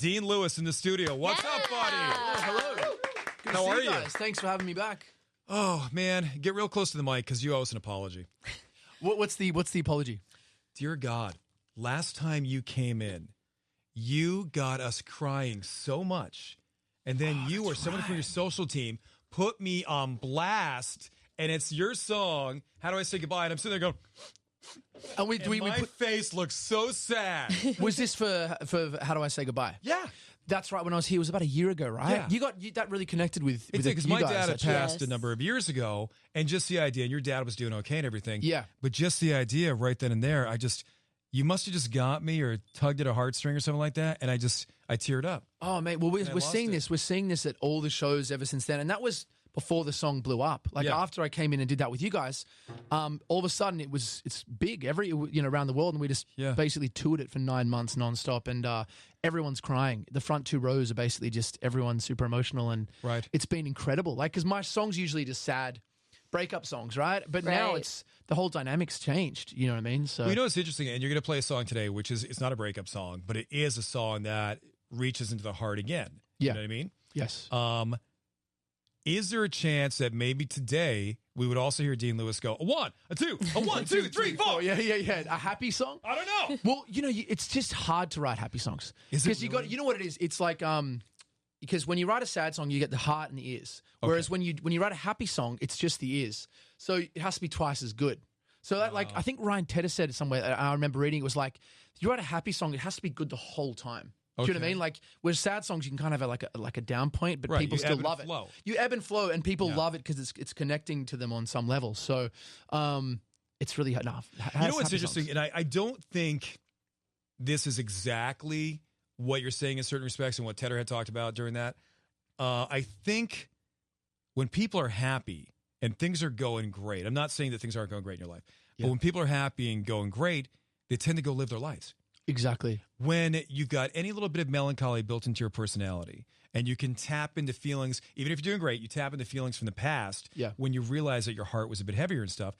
Dean Lewis in the studio. What's up, buddy? Hello. Good How to are see you? guys. Thanks for having me back. Oh, man. Get real close to the mic because you owe us an apology. What's the apology? Dear God, last time you came in, you got us crying so much. And then you or someone from your social team put me on blast, and it's your song, How Do I Say Goodbye? And I'm sitting there going, my face looks so sad. Was this for How Do I Say Goodbye? Yeah. That's right. When I was here, it was about a year ago, right? Yeah. That really connected with It's because you my guys, dad had actually. passed a number of years ago, and just the idea, and your dad was doing okay and everything. Yeah. But just the idea right then and there, you must have just got me or tugged at a heartstring or something like that, and I teared up. Oh, mate. Well, we're seeing this. We're seeing this at all the shows ever since then, and that was before the song blew up. Like after I came in and did that with you guys, all of a sudden it's big around the world, and we just basically toured it for 9 months nonstop, and everyone's crying. The front two rows are basically just everyone's super emotional, and it's been incredible. Like, because my songs usually just sad breakup songs, right? But now it's the whole dynamic's changed. You know what I mean? So you know what's interesting, and you're going to play a song today, which is it's not a breakup song, but it is a song that reaches into the heart again. You know what I mean? Yes. Is there a chance that maybe today we would also hear Dean Lewis go, a 1, a 2, a 1, 2, 3, 4? Yeah. A happy song? I don't know. Well, it's just hard to write happy songs. Because you know what it is? It's like, because when you write a sad song, you get the heart and the ears. Whereas when you write a happy song, it's just the ears. So it has to be twice as good. So that, I think Ryan Tedder said it somewhere, I remember reading, it was like, if you write a happy song, it has to be good the whole time. Do you know what I mean? Like, with sad songs, you can kind of have like a down point, but people still love it. You ebb and flow, and people love it because it's connecting to them on some level. So it's really enough. You know what's interesting? And I don't think this is exactly what you're saying in certain respects and what Tedder had talked about during that. I think when people are happy and things are going great, I'm not saying that things aren't going great in your life, but when people are happy and going great, they tend to go live their lives. Exactly. When you've got any little bit of melancholy built into your personality and you can tap into feelings, even if you're doing great, you tap into feelings from the past when you realize that your heart was a bit heavier and stuff,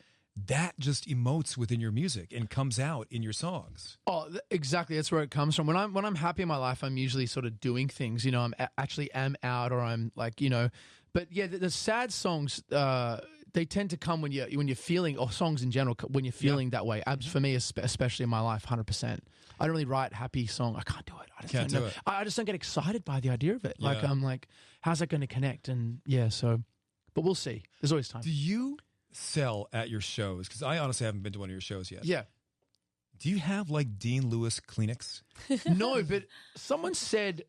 that just emotes within your music and comes out in your songs. Oh, exactly. That's where it comes from. When I'm happy in my life, I'm usually sort of doing things, I'm actually am out, or I'm like, but yeah, the sad songs, they tend to come when you're feeling, or songs in general, when you're feeling that way. For me, especially in my life, 100%. I don't really write happy song. I can't do it. I just don't get excited by the idea of it. Like, I'm like, how's that going to connect? And but we'll see. There's always time. Do you sell at your shows? Because I honestly haven't been to one of your shows yet. Yeah. Do you have like Dean Lewis Kleenex? No, but someone said,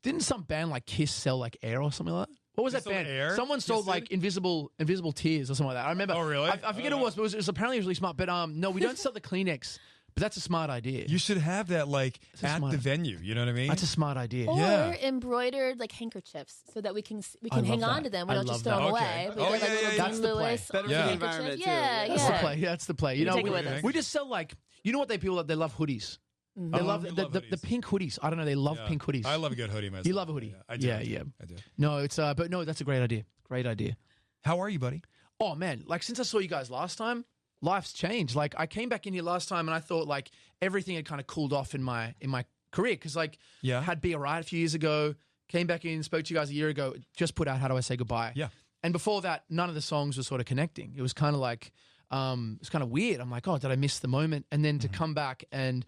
didn't some band like Kiss sell like air or something like that? What was that band? Air? Someone sold like invisible tears or something like that. I remember. Oh, really? I forget who it was, but it was apparently really smart. But no, we don't sell the Kleenex. But that's a smart idea. You should have that like at the venue. You know what I mean? That's a smart idea. Or embroidered like handkerchiefs so that we can hang on to them. We don't just throw them away. Oh, yeah. That's the play. Better for the environment too. That's the play. Yeah, that's the play. Take it with us. We just sell like, you know what they love hoodies. They love the pink hoodies. I don't know. They love pink hoodies. I love a good hoodie myself. You love a hoodie? I do. I do. No, it's but no, that's a great idea. Great idea. How are you, buddy? Oh man, like since I saw you guys last time, life's changed. Like I came back in here last time and I thought like everything had kind of cooled off in my career because like had Be Alright a few years ago, came back in, spoke to you guys a year ago, just put out How Do I Say Goodbye. Yeah. And before that, none of the songs were sort of connecting. It was kind of like it's kind of weird. I'm like, oh, did I miss the moment? And then to come back and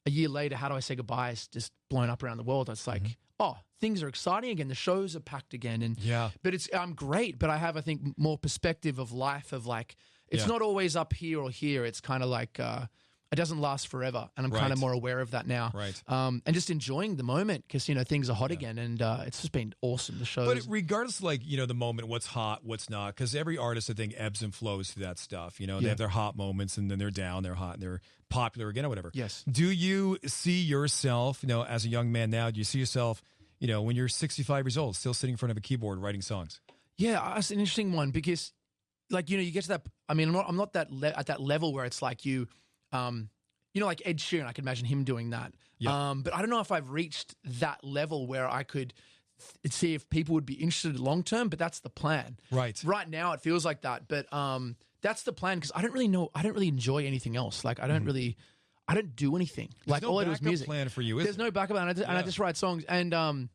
a year later, How Do I Say Goodbye is just blown up around the world. It's like, oh, things are exciting again. The shows are packed again. And but I'm great. But I have, I think, more perspective of life of like, it's not always up here or here. It's kind of like it doesn't last forever. And I'm kind of more aware of that now. Right. And just enjoying the moment because, things are hot again. And it's just been awesome, the shows. But regardless of like, the moment, what's hot, what's not, because every artist, I think, ebbs and flows through that stuff. They have their hot moments and then they're down, they're hot, and they're popular again or whatever. Yes. Do you see yourself, as a young man now, do you see yourself, when you're 65 years old, still sitting in front of a keyboard writing songs? Yeah, that's an interesting one because, like, you get to that. I mean, I'm not that at that level where it's like you, like Ed Sheeran. I could imagine him doing that. Yeah. But I don't know if I've reached that level where I could see if people would be interested long term. But that's the plan. Right. Right now, it feels like that. But that's the plan because I don't really enjoy anything else. Like I don't really. I don't do anything. There's no all I do is music. plan for you. There's no backup plan, and I just write songs. And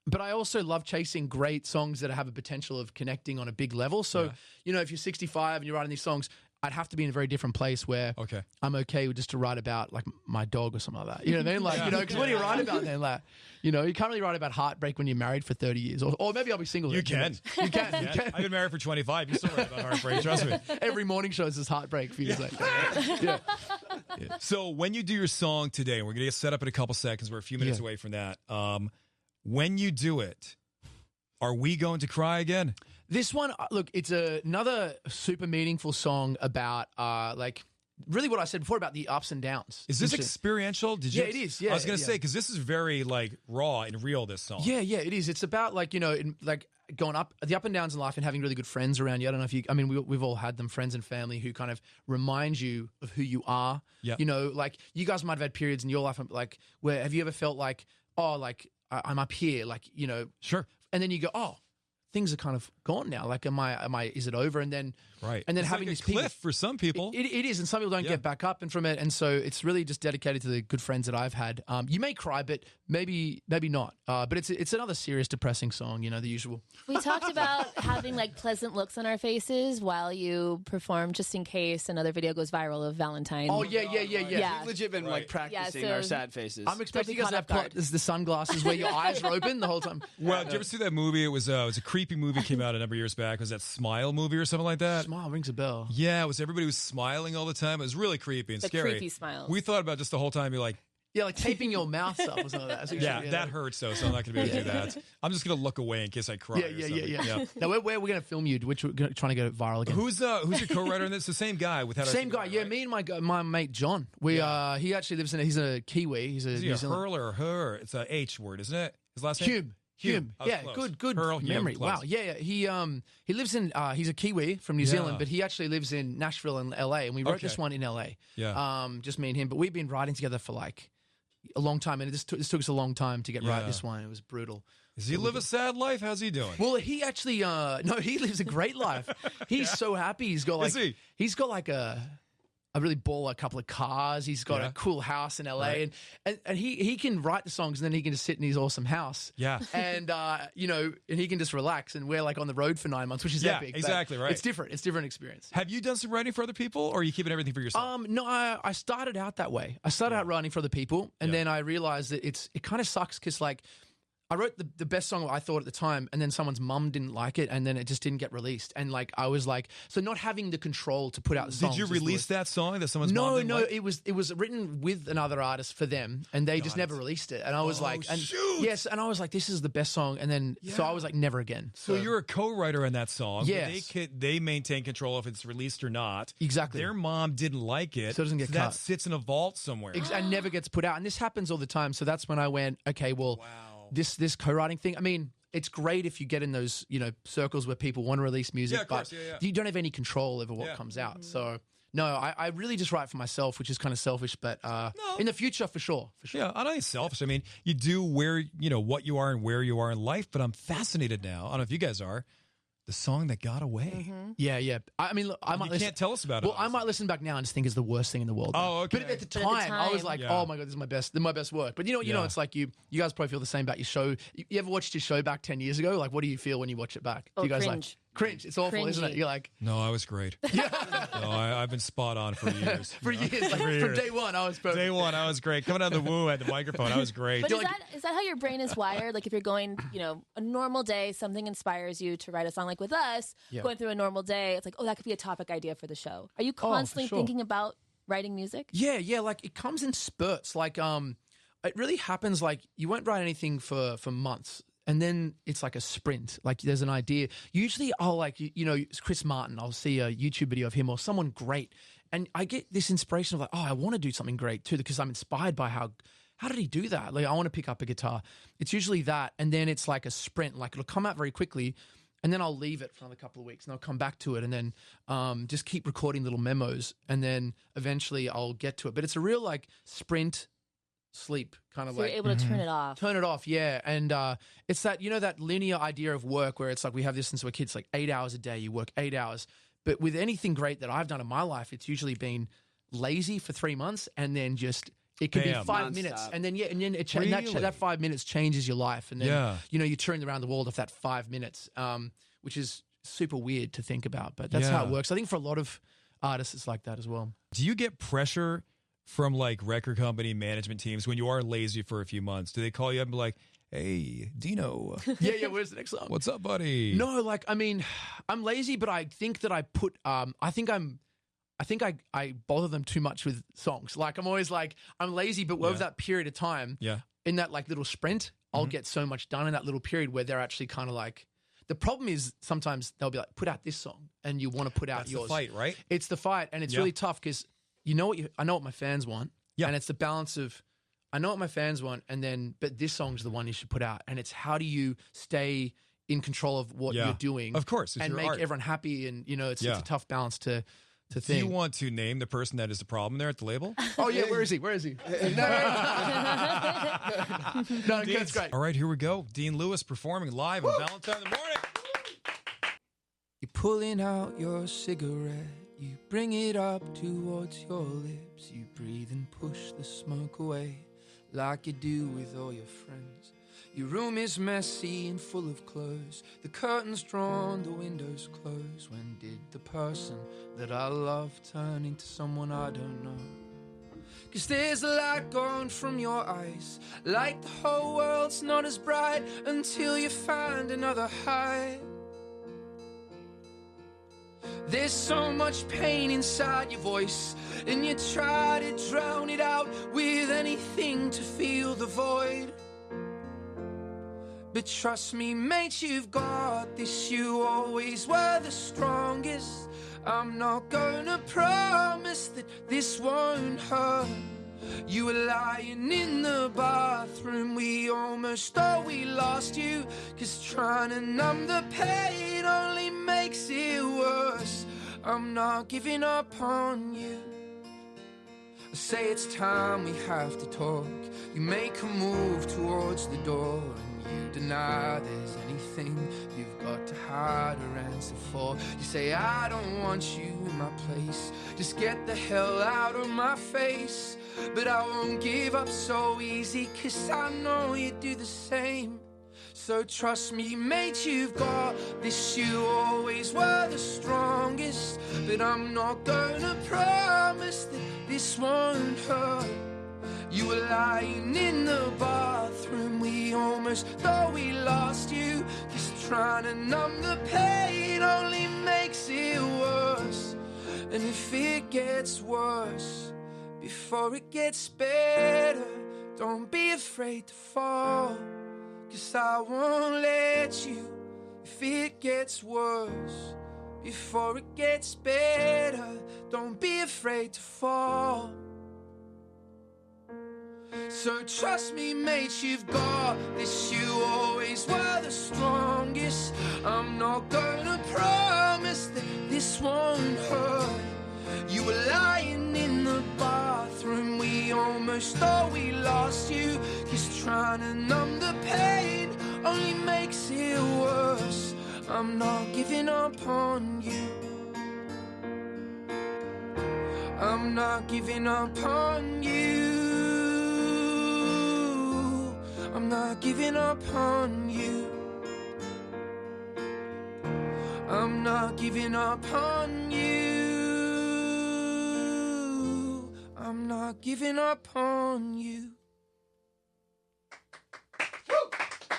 but I also love chasing great songs that have a potential of connecting on a big level. So if you're 65 and you're writing these songs, I'd have to be in a very different place where I'm okay with just to write about like my dog or something like that. You know what I mean? Like, because what do you write about then? Like, you can't really write about heartbreak when you're married for 30 years. Or maybe I'll be single. You can. You can. I've been married for 25. You still write about heartbreak. Trust me. Every morning show is this heartbreak for you. Yeah. So when you do your song today, we're going to get set up in a couple seconds. We're a few minutes away from that. When you do it, are we going to cry again? This one, look, it's another super meaningful song about really what I said before about the ups and downs. Is this experiential? Did you? Yeah, it is. Yeah, I was going to say, because this is very like raw and real, this song. Yeah, it is. It's about going up, the up and downs in life and having really good friends around you. I don't know if we've all had them, friends and family who kind of remind you of who you are. Yeah. Like you guys might have had periods in your life, like where have you ever felt like, I'm up here, Sure. And then you go, oh, things are kind of gone now. Like, is it over? And then, right. And then it's having like this cliff for some people. It is. And some people don't get back up and from it. And so it's really just dedicated to the good friends that I've had. You may cry, but maybe not. But it's another serious, depressing song, the usual. We talked about having like pleasant looks on our faces while you perform, just in case another video goes viral of Valentine. Oh, yeah. We've legit been like practicing our sad faces. I'm expecting you guys to have the sunglasses where your eyes are open the whole time. Well, did you ever see that movie? It was a creepy movie, came out a number of years back. Was that Smile movie or something like that? Smile rings a bell. Yeah, everybody was smiling all the time. It was really creepy and scary. Creepy smile. We thought about just the whole time, you're like, yeah, like taping your mouth up or something like that. That hurts though, so I'm not going to be able to do that. I'm just going to look away in case I cry. Yeah. Now, where we're going to film you? Which we're trying to go viral again. Who's your co-writer in this? The same guy with same guy. Yeah, me and my mate John. He actually lives he's a Kiwi. He's a New Zealand. Hurl or her? It's a H word, isn't it? His last name. Hume. Yeah, close. good Hurl, memory. Hume, wow. Yeah. He lives in he's a Kiwi from New Zealand, but he actually lives in Nashville and LA, and we wrote this one in LA. Yeah. Just me and him, but we've been writing together for like a long time, and this took us a long time to get right this one. It was brutal. Does he live a sad life? How's he doing? Well, he actually no, he lives a great life. He's so happy. He's got like he's got like a really baller couple of cars. He's got a cool house in LA, and he can write the songs, and then he can just sit in his awesome house. Yeah, and and he can just relax. And we're like on the road for 9 months, which is epic. Exactly right. It's different. It's a different experience. Have you done some writing for other people, or are you keeping everything for yourself? No, I started out that way. I started out writing for other people, and then I realized that it kind of sucks because like I wrote the best song I thought at the time, and then someone's mum didn't like it, and then it just didn't get released. And like I was like, so not having the control to put out the songs. Did you release that song that someone's mum didn't like? It was written with another artist for them, and they just never released it. And I was yes, and I was like, this is the best song. And then so I was like, never again. So you're a co-writer on that song. Yes. They maintain control if it's released or not. Exactly. Their mom didn't like it, so it doesn't get cut. That sits in a vault somewhere and never gets put out. And this happens all the time. So that's when I went, okay, well. Wow. This co-writing thing, I mean, it's great if you get in those, circles where people want to release music, but you don't have any control over what comes out. So, no, I really just write for myself, which is kind of selfish, but in the future, for sure. Yeah, I don't think it's selfish. I mean, you do what you are and where you are in life, but I'm fascinated now. I don't know if you guys are. The song that got away. Mm-hmm. Yeah. I mean, look, I might can't tell us about it. Well, I might listen back now and just think it's the worst thing in the world. Oh, okay. But at the time, I was like, oh my God, this is my best work. But it's like you guys probably feel the same about your show. You ever watched your show back 10 years ago? Like, what do you feel when you watch it back? Oh, do you guys cringe. Cringe. It's awful, isn't it? You're like, no, I was great. No, I've been spot on for years. From day one, I was perfect. Day one, I was great. Coming out of the womb at the microphone, I was great. But is that how your brain is wired? Like if you're going, a normal day, something inspires you to write a song like with us, going through a normal day, it's like, oh, that could be a topic idea for the show. Are you constantly thinking about writing music? Yeah. Like it comes in spurts. Like it really happens like you won't write anything for months. And then it's like a sprint. Like there's an idea. Usually I'll it's Chris Martin. I'll see a YouTube video of him or someone great. And I get this inspiration of like, oh, I want to do something great too because I'm inspired by how did he do that? Like I want to pick up a guitar. It's usually that. And then it's like a sprint. Like it'll come out very quickly. And then I'll leave it for another couple of weeks and I'll come back to it and then just keep recording little memos. And then eventually I'll get to it. But it's a real like sprint, sleep kind of so like you're able to turn it off. Turn it off, yeah. And it's that that linear idea of work where it's like we have this since we're kids, like 8 hours a day, you work 8 hours. But with anything great that I've done in my life, it's usually been lazy for 3 months and then just it can be 5 minutes and then that 5 minutes changes your life and then you turn around the world of that 5 minutes, which is super weird to think about, but that's how it works. I think for a lot of artists it's like that as well. Do you get pressure from like record company management teams when you are lazy for a few months? Do they call you up and be like, hey, Dino? Where's the next song? What's up, buddy? No, like, I mean, I'm lazy, but I think that I put, I think I bother them too much with songs. Like, I'm always like, I'm lazy, but over that period of time, in that like little sprint, I'll get so much done in that little period where they're actually kind of like, the problem is sometimes they'll be like, put out this song, and you want to put out yours. That's the fight, right? It's the fight, and it's really tough because I know what my fans want, and it's the balance of, I know what my fans want, but this song's the one you should put out, and it's how do you stay in control of what you're doing, of course, and make everyone happy, and it's a tough balance to think. Do you want to name the person that is the problem there at the label? Oh yeah, where is he? No, that's great. All right, here we go. Dean Lewis performing live on Valentine in the morning. You're pulling out your cigarette, you bring it up towards your lips, you breathe and push the smoke away like you do with all your friends. Your room is messy and full of clothes, the curtains drawn, the windows closed. When did the person that I love turn into someone I don't know? 'Cause there's a light gone from your eyes, like the whole world's not as bright until you find another high. There's so much pain inside your voice, and you try to drown it out with anything to feel the void. But trust me, mate, you've got this. You always were the strongest. I'm not gonna promise that this won't hurt. You were lying in the bathroom, we almost thought we lost you, 'cause trying to numb the pain only makes it worse. I'm not giving up on you. I say it's time we have to talk. You make a move towards the door, and you deny there's anything you've got to hide or answer for. You say I don't want you in my place, just get the hell out of my face. But I won't give up so easy, 'cause I know you do the same. So trust me, mate, you've got this. You always were the strongest. But I'm not gonna promise that this won't hurt. You were lying in the bathroom, we almost thought we lost you. 'Cause trying to numb the pain only makes it worse. And if it gets worse before it gets better, don't be afraid to fall. 'Cause I won't let you if it gets worse before it gets better. Don't be afraid to fall. So trust me, mate, you've got this. You always were the strongest. I'm not gonna promise that this won't hurt. You were lying in the bathroom, we almost thought we lost you. 'Cause trying to numb the pain only makes it worse. I'm not giving up on you. I'm not giving up on you. I'm not giving up on you. I'm not giving up on you. I'm not giving up on you.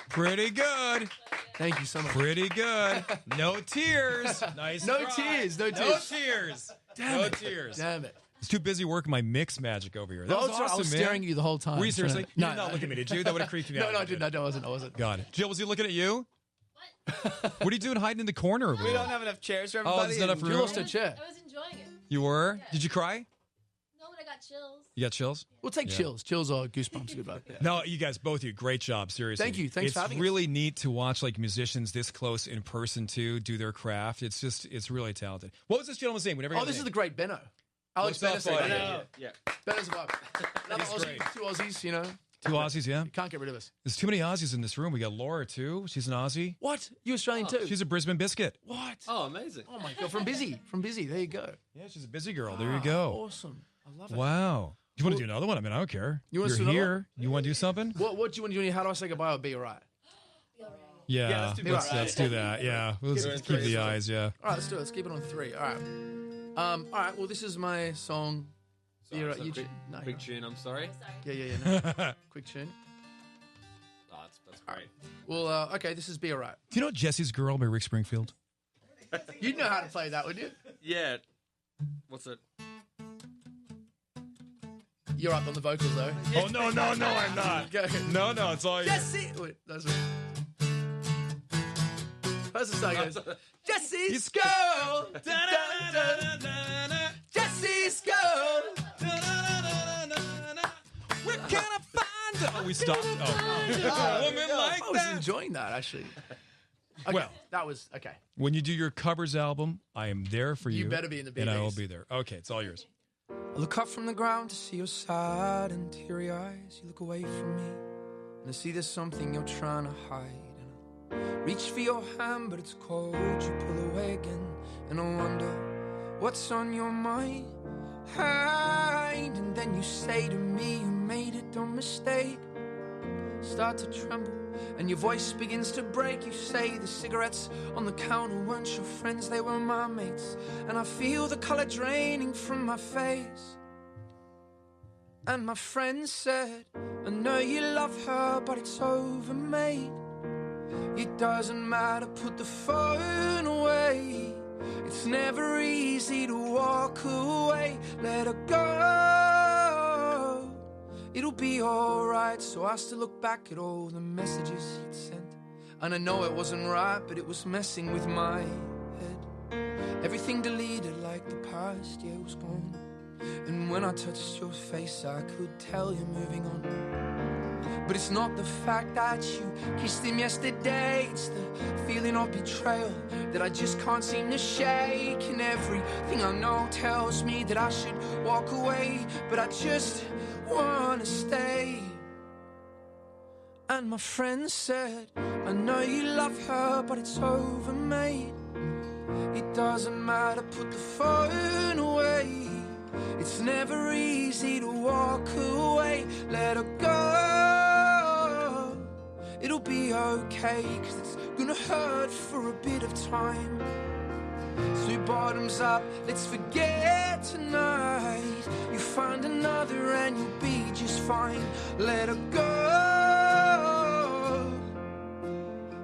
Pretty good. Thank you so much. Pretty good. No tears. Nice. No try. tears. No tears. No tears. Damn no it. tears. Damn it. I was too busy working my mix magic over here. That was awesome, I was man. staring at you the whole time. Were you seriously? You No, did not look at me, did you? That would have creeped me No, out. no, I didn't. I wasn't. Got it. Jill, was he looking at you? What are you doing hiding in the corner over We there? don't have enough chairs for Oh, everybody. there's not enough and room? You lost a chair. I was enjoying it. You were? Yeah. Did you cry? No, but I got chills. You got chills? We'll take chills. Chills or goosebumps. Good vibe. Yeah. No, you guys, both of you, great job. Seriously. Thank you. Thanks for having It's really neat to watch like musicians this close in person too do their craft. It's really talented. What was this gentleman saying? Whenever Oh, this is the great Benno. Alex What's Benno. up, buddy? Yeah. Benno's a vibe. Another He's Aussie, great. 2 Aussies, you know. Two Aussies, yeah. Can't get rid of us. There's too many Aussies in this room. We got Laura too. She's an Aussie. What? You Australian too? She's a Brisbane biscuit. What? Oh, amazing. Oh my god, from Busy. From Busy. There you go. Yeah, she's a busy girl. There you go. Awesome. I love it. Wow. Do you want to do another one? I mean, I don't care. You're here. You want to do something? What do you want to do? How do I say goodbye or be all right? Yeah, let's do that. Yeah, let's keep the eyes. Yeah. All right, let's do it. Let's keep it on 3. All right. All right. Well, this is my song. Quick tune. I'm sorry. Yeah. No. Quick tune. Oh, that's great. Well, okay. This is Be Alright. Do you know Jesse's Girl by Rick Springfield? You'd know how to play that, wouldn't you? Yeah. What's it? You're up on the vocals though. Oh no, I'm not. Go. No, it's all you. Jesse. Wait, that's it. That's the song goes. Jesse's girl. Jesse's girl. Where can I find her? Oh, we stopped. Oh, woman like I was enjoying that actually. Okay, well, that was okay. When you do your covers album, I am there for you. You better be in the BBs. And I will be there. Okay, it's all yours. I look up from the ground to see your sad and teary eyes. You look away from me, and I see there's something you're trying to hide. And I reach for your hand, but it's cold. You pull away again, and I wonder what's on your mind. And then you say to me, you made a dumb mistake. Start to tremble, and your voice begins to break. You say the cigarettes on the counter weren't your friends, they were my mates. And I feel the color draining from my face. And my friend said, I know you love her, but it's over, mate. It doesn't matter, put the phone away. It's never easy to walk away. Let her go. It'll be alright. So I still look back at all the messages he'd sent, and I know it wasn't right, but it was messing with my head. Everything deleted like the past, yeah, it was gone. And when I touched your face, I could tell you're moving on. But it's not the fact that you kissed him yesterday, it's the feeling of betrayal that I just can't seem to shake. And everything I know tells me that I should walk away, but I just wanna stay. And my friend said, I know you love her, but it's over, mate. It doesn't matter, put the phone away. It's never easy to walk away. Let her go. It'll be okay, 'cause it's gonna hurt for a bit of time. So bottoms up, let's forget tonight. You find another and you'll be just fine. Let her go,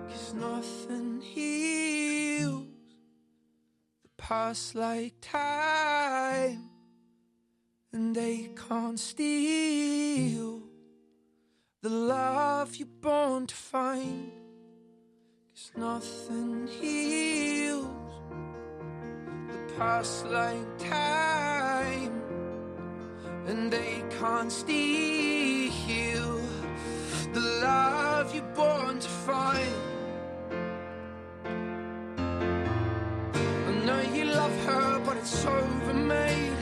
'cause nothing heals the past like time, and they can't steal the love you're born to find. 'Cause nothing heals past like time, and they can't steal the love you're born to find. I know you love her, but it's over, mate.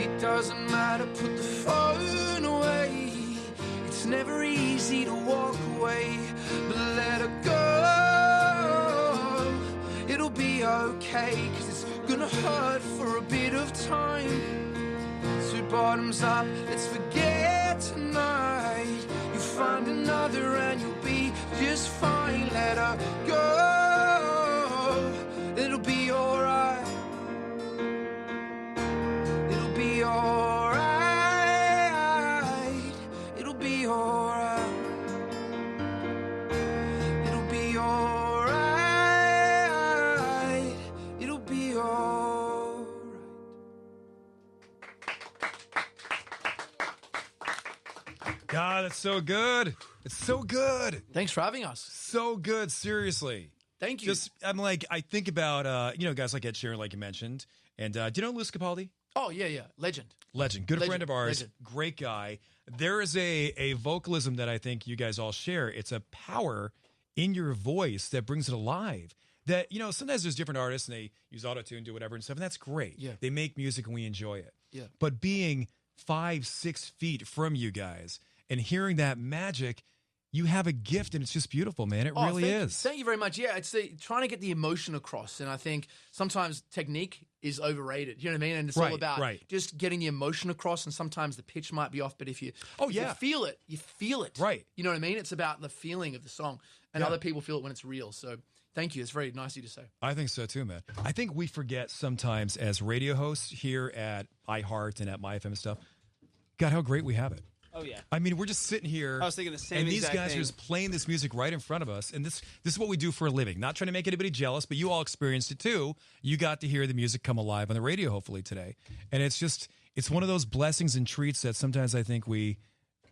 It doesn't matter, put the phone away. It's never easy to walk away, but let her go. It'll be okay, 'cause it's gonna hurt for a bit of time. So bottoms up, let's forget tonight. You find another and you'll be just fine. Let her go. It'll be alright. It'll be alright. It'll be alright. It'll be alright. God, it's so good. It's so good. Thanks for having us. So good, seriously. Thank you. Just, I think about, guys like Ed Sheeran, like you mentioned. And do you know Louis Capaldi? Oh, yeah. Legend. Good friend of ours. Legend. Great guy. There is a vocalism that I think you guys all share. It's a power in your voice that brings it alive. That, sometimes there's different artists and they use auto-tune, do whatever and stuff, and that's great. Yeah. They make music and we enjoy it. Yeah. But being 5-6 feet from you guys and hearing that magic, you have a gift, and it's just beautiful, man. It really is. Thank you very much. Yeah, it's trying to get the emotion across, and I think sometimes technique is overrated. You know what I mean? And it's all about just getting the emotion across, and sometimes the pitch might be off, but if you feel it, you feel it. Right. You know what I mean? It's about the feeling of the song, and other people feel it when it's real. So thank you. It's very nice of you to say. I think so too, man. I think we forget sometimes as radio hosts here at iHeart and at MyFM and stuff, God, how great we have it. Oh, yeah. I mean, we're just sitting here. I was thinking the same and exact these guys thing. are just playing this music right in front of us. And this is what we do for a living. Not trying to make anybody jealous, but you all experienced it too. You got to hear the music come alive on the radio, hopefully, today. And it's one of those blessings and treats that sometimes I think we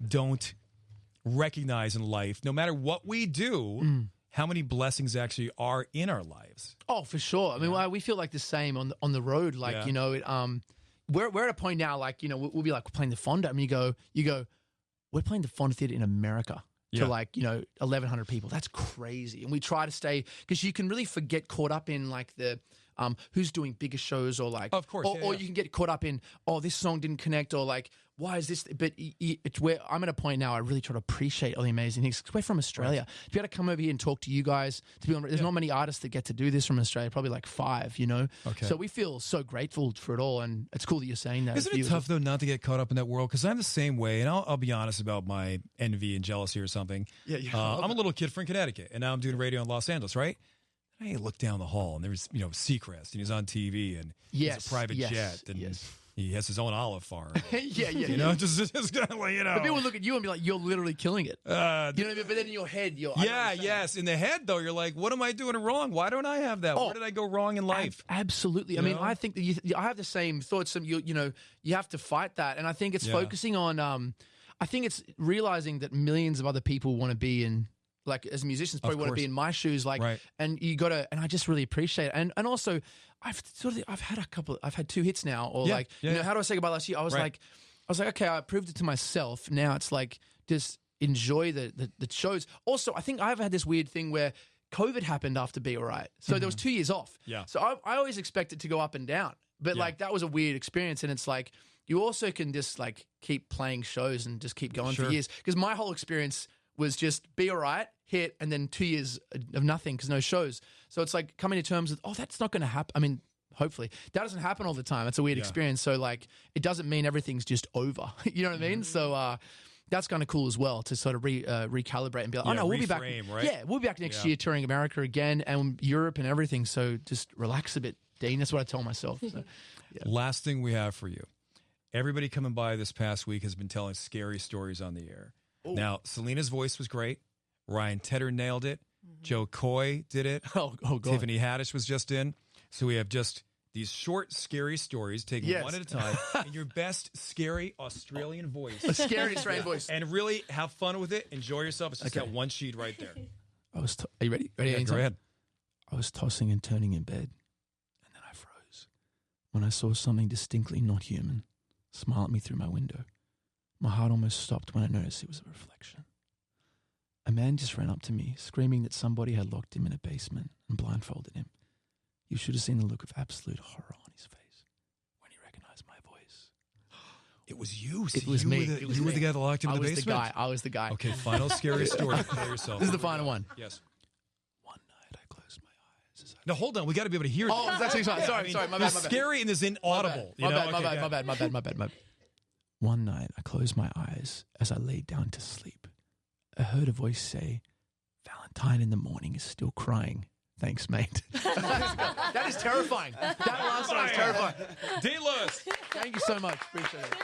don't recognize in life. No matter what we do, how many blessings actually are in our lives. Oh, for sure. I mean, we feel like the same on the road. Like, you know, we're at a point now, like, you know, we'll be like, we're playing the Fonda. I mean, you go, we're playing the Fonda Theatre in America to like, you know, 1,100 people. That's crazy. And we try to stay, because you can really get caught up in like the, who's doing bigger shows or like, of course, or you can get caught up in, oh, this song didn't connect, or like, why is this? But it's where I'm at a point now. I really try to appreciate all the amazing things. We're from Australia. To be able to come over here and talk to you guys, there's not many artists that get to do this from Australia. Probably like 5, you know. Okay. So we feel so grateful for it all, and it's cool that you're saying that. Isn't it tough though not to get caught up in that world? Because I'm the same way, and I'll be honest about my envy and jealousy or something. Yeah. I'm a little kid from Connecticut, and now I'm doing radio in Los Angeles, right? I look down the hall, and there's Seacrest, and he's on TV, and he's a private jet, and he has his own olive farm. You know, just kind of like, you know. But people look at you and be like, you're literally killing it. You know what I mean? But then in your head, you're... In the head, though, you're like, what am I doing wrong? Why don't I have that? Where did I go wrong in life? Absolutely. I mean, I think that I have the same thoughts. You know, you have to fight that. And I think it's focusing on... I think it's realizing that millions of other people want to be in... Like, as musicians, probably want to be in my shoes, like, and you got to, and I just really appreciate it. And also, I've had 2 hits now, or you know, how do I say goodbye last year? I was like, okay, I proved it to myself. Now it's like, just enjoy the shows. Also, I think I've had this weird thing where COVID happened after Be Alright. So there was 2 years off. Yeah. So I always expect it to go up and down. But like, that was a weird experience. And it's like, you also can just like keep playing shows and just keep going for years. Because my whole experience was just Be Alright, hit, and then 2 years of nothing because no shows. So it's like coming to terms with, that's not going to happen. I mean, hopefully. That doesn't happen all the time. It's a weird experience. So like, it doesn't mean everything's just over. You know what I mean? So that's kind of cool as well to sort of recalibrate and be like, we'll be back. Right? Yeah, we'll be back next year touring America again and Europe and everything. So just relax a bit, Dean. That's what I tell myself. So, Last thing we have for you. Everybody coming by this past week has been telling scary stories on the air. Ooh. Now, Selena's voice was great. Ryan Tedder nailed it. Joe Coy did it. God. Tiffany Haddish was just in. So we have just these short, scary stories, taken one at a time, in your best scary Australian voice. A scary Australian voice. And really have fun with it. Enjoy yourself. It's just that one sheet right there. Are you ready? Yeah, go ahead. I was tossing and turning in bed, and then I froze when I saw something distinctly not human smile at me through my window. My heart almost stopped when I noticed it was a reflection. A man just ran up to me, screaming that somebody had locked him in a basement and blindfolded him. You should have seen the look of absolute horror on his face when he recognized my voice. It was you. It was me. You were the guy that locked him in the basement? I was the guy. Okay, final scary story. Play yourself. This is the final one. Yes. One night I closed my eyes. No, hold on. We got to be able to hear this. Oh, that's sorry. Sorry, my bad. Scary and is inaudible. My bad. One night I closed my eyes as I laid down to sleep. I heard a voice say, Valentine in the morning is still crying. Thanks, mate. That is terrifying. That last one is terrifying. Dean Lewis. Thank you so much. Appreciate it.